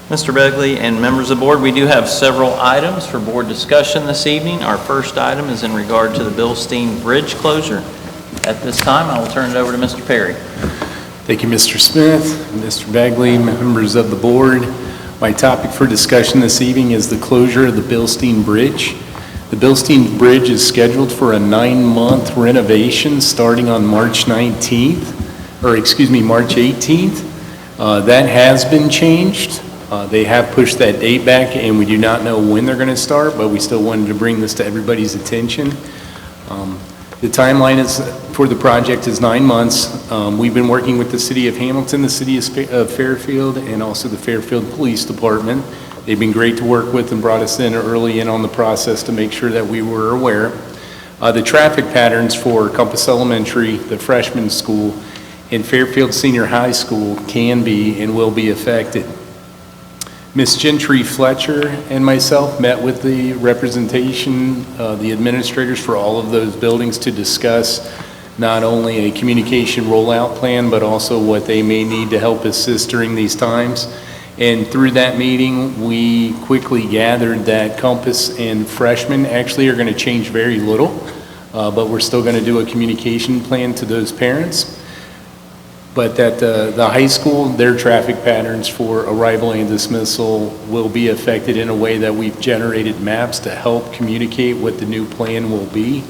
Mr. Begley and members of the board, we do have several items for board discussion this evening. Our first item is in regard to the Bilstein Bridge closure. At this time, I will turn it over to Mr. Perry. Thank you, Mr. Smith, Mr. Begley, members of the board. My topic for discussion this evening is the closure of the Bilstein Bridge. The Bilstein Bridge is scheduled for a 9-month renovation starting on March 18th. That has been changed. They have pushed that date back, and we do not know when they're going to start, but we still wanted to bring this to everybody's attention. The timeline for the project is 9 months. We've been working with the City of Hamilton, the City of Fairfield, and also the Fairfield Police Department. They've been great to work with and brought us in early on the process to make sure that we were aware. The traffic patterns for Compass Elementary, the freshman school, and Fairfield Senior High School can be and will be affected. Ms. Gentry Fletcher and myself met with the representation, the administrators for all of those buildings to discuss not only a communication rollout plan, but also what they may need to help assist during these times. And through that meeting, we quickly gathered that Compass and freshmen actually are going to change very little, but we're still going to do a communication plan to those parents. But that the high school, their traffic patterns for arrival and dismissal will be affected in a way that we've generated maps to help communicate what the new plan will be.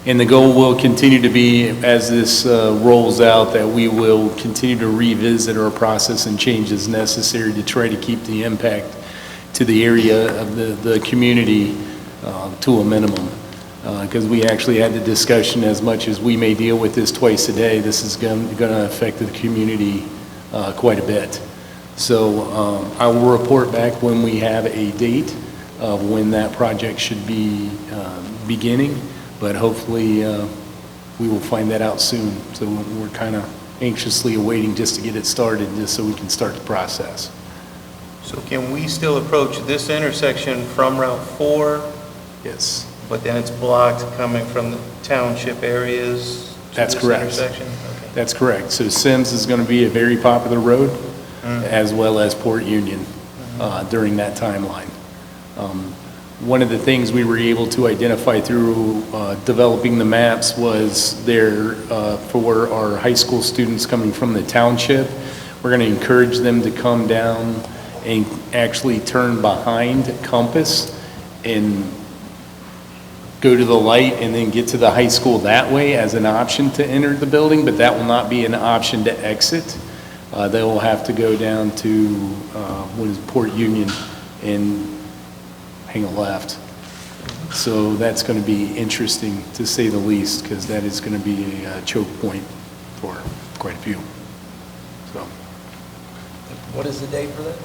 And the goal will continue to be, as this rolls out, that we will continue to revisit our process and changes necessary to try to keep the impact to the area of the community to a minimum. Because we actually had the discussion, as much as we may deal with this twice a day, this is going to affect the community quite a bit. So I will report back when we have a date of when that project should be beginning, but hopefully we will find that out soon. So we're kind of anxiously awaiting just to get it started, just so we can start the process. So can we still approach this intersection from Route 4? Yes. But then it's blocked coming from the township areas to That's this correct. intersection? Okay. That's correct. So Sims is going to be a very popular road, as well as Port Union during that timeline. One of the things we were able to identify through developing the maps was there for our high school students coming from the township, we're going to encourage them to come down and actually turn behind Compass and go to the light and then get to the high school that way as an option to enter the building, but that will not be an option to exit. They will have to go down to Port Union and hang a left. So that's going to be interesting, to say the least, because that is going to be a choke point for quite a few. So, What is the date for that?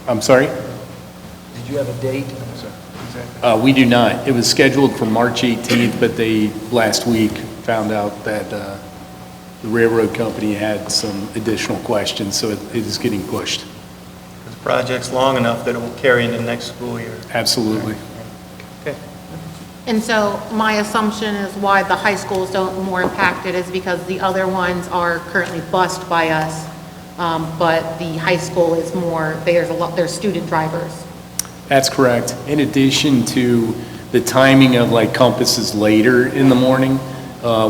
I'm sorry? Did you have a date? We do not. It was scheduled for March 18th, but they last week found out that the railroad company had some additional questions, so it is getting pushed. The project's long enough that it will carry into next school year. Absolutely. Okay. And so my assumption is why the high schools don't more impacted is because the other ones are currently bused by us, but the high school is more, there's student drivers. That's correct. In addition to the timing of like Compass is later in the morning,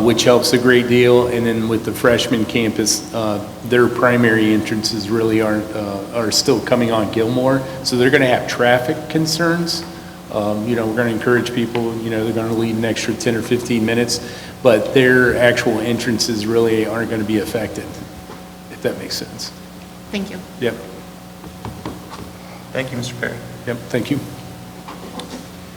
which helps a great deal. And then with the freshman campus, their primary entrances really are still coming on Gilmore. So they're going to have traffic concerns. We're going to encourage people, they're going to leave an extra 10 or 15 minutes, but their actual entrances really aren't going to be affected, if that makes sense. Thank you. Yep. Thank you, Mr. Perry. Yep. Thank you.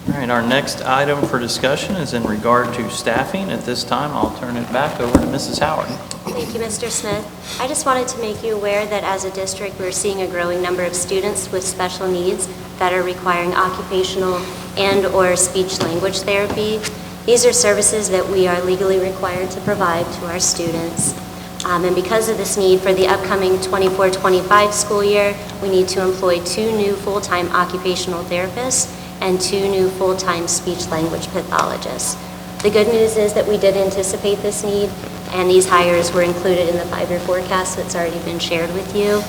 All right, our next item for discussion is in regard to staffing. At this time, I'll turn it back over to Mrs. Howard. Thank you, Mr. Smith. I just wanted to make you aware that as a district, we're seeing a growing number of students with special needs that are requiring occupational and/or speech-language therapy. These are services that we are legally required to provide to our students. And because of this need for the upcoming 24-25 school year, we need to employ 2 new full-time occupational therapists and 2 new full-time speech-language pathologists. The good news is that we did anticipate this need, and these hires were included in the 5-year forecast that's already been shared with you.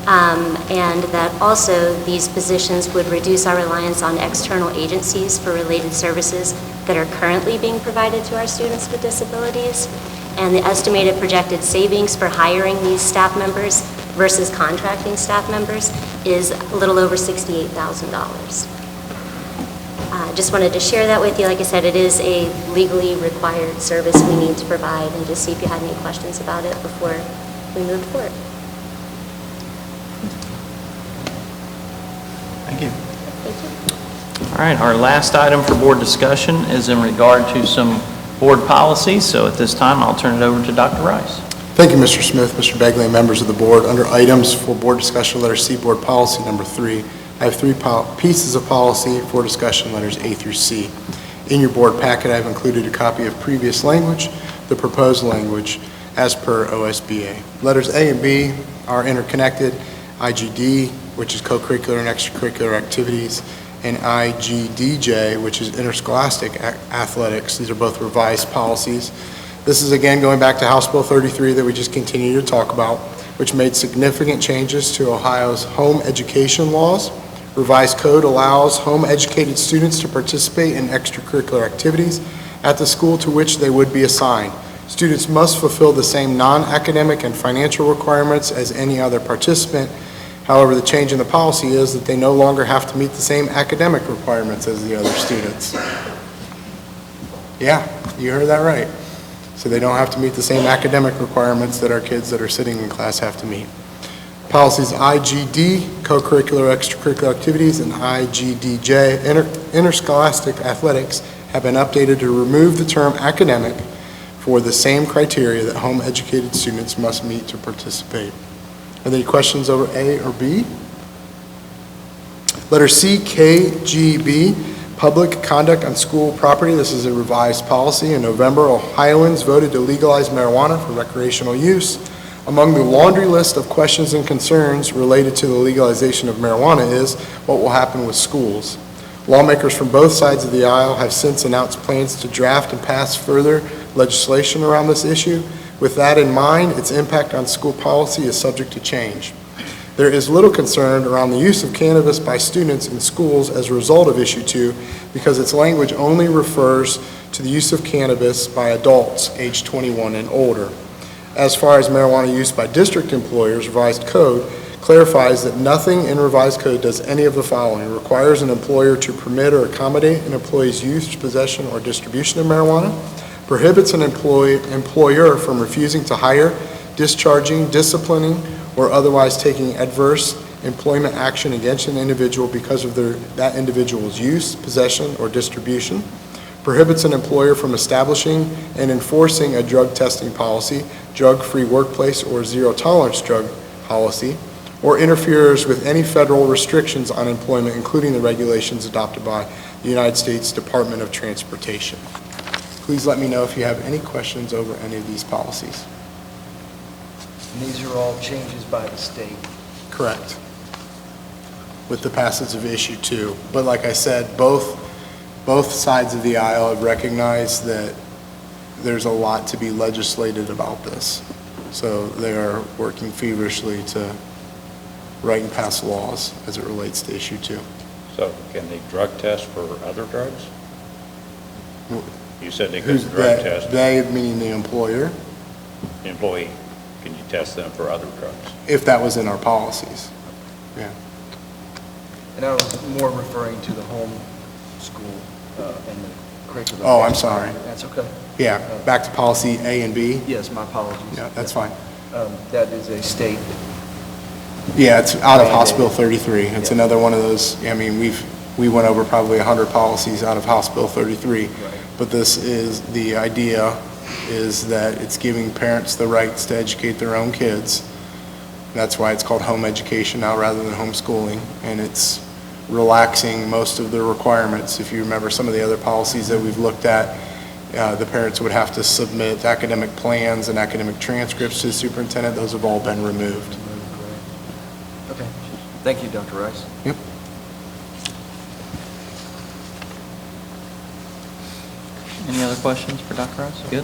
and that also these positions would reduce our reliance on external agencies for related services that are currently being provided to our students with disabilities. And the estimated projected savings for hiring these staff members versus contracting staff members is a little over $68,000. Just wanted to share that with you. Like I said, it is a legally required service we need to provide, and just see if you had any questions about it before we moved forward. Thank you. Thank you. All right, our last item for board discussion is in regard to some board policies. So at this time, I'll turn it over to Dr. Rice. Thank you, Mr. Smith, Mr. Begley, and members of the board. Under items for board discussion, letter C, board policy number 3, I have 3 pieces of policy for discussion, letters A through C. In your board packet, I've included a copy of previous language, the proposed language, as per OSBA. Letters A and B are interconnected. IGD, which is co-curricular and extracurricular activities, and IGDJ, which is interscholastic athletics. These are both revised policies. This is again going back to House Bill 33 that we just continue to talk about, which made significant changes to Ohio's home education laws. Revised code allows home educated students to participate in extracurricular activities at the school to which they would be assigned. Students must fulfill the same non-academic and financial requirements as any other participant. However, the change in the policy is that they no longer have to meet the same academic requirements as the other students. Yeah, you heard that right. So they don't have to meet the same academic requirements that our kids that are sitting in class have to meet. Policies IGD, co-curricular extracurricular activities, and IGDJ, interscholastic athletics, have been updated to remove the term academic for the same criteria that home educated students must meet to participate. Are there any questions over A or B? Letter C, KGB, public conduct on school property. This is a revised policy. In November, Ohioans voted to legalize marijuana for recreational use. Among the laundry list of questions and concerns related to the legalization of marijuana is what will happen with schools. Lawmakers from both sides of the aisle have since announced plans to draft and pass further legislation around this issue. With that in mind, its impact on school policy is subject to change. There is little concern around the use of cannabis by students in schools as a result of Issue 2 because its language only refers to the use of cannabis by adults age 21 and older. As far as marijuana use by district employers, revised code clarifies that nothing in revised code does any of the following. It requires an employer to permit or accommodate an employee's use, possession, or distribution of marijuana, prohibits an employer from refusing to hire, discharging, disciplining, or otherwise taking adverse employment action against an individual because of that individual's use, possession, or distribution, prohibits an employer from establishing and enforcing a drug testing policy, drug-free workplace, or zero-tolerance drug policy, or interferes with any federal restrictions on employment, including the regulations adopted by the United States Department of Transportation. Please let me know if you have any questions over any of these policies. And these are all changes by the state. Correct. With the passage of Issue 2. But like I said, both sides of the aisle have recognized that there's a lot to be legislated about this. So they are working feverishly to write and pass laws as it relates to Issue 2. So can they drug test for other drugs? You said they could Who's drug test they, meaning the employer, the employee. Can you test them for other drugs? if that was in our policies. Yeah. And I was more referring to the home school and the curriculum. Oh, I'm sorry. That's okay. Yeah, back to policy A and B. Yes, my apologies. Yeah, that's fine. That is a state. Yeah, it's out of House Bill 33. It's another one of those, I mean, we went over probably 100 policies out of House Bill 33. Right. But this is, the idea is that it's giving parents the rights to educate their own kids. That's why it's called home education now rather than homeschooling. And it's relaxing most of the requirements. If you remember some of the other policies that we've looked at, the parents would have to submit academic plans and academic transcripts to the superintendent. Those have all been removed. Okay. Thank you, Dr. Rice. Yep. Any other questions for Dr. Rice? Good.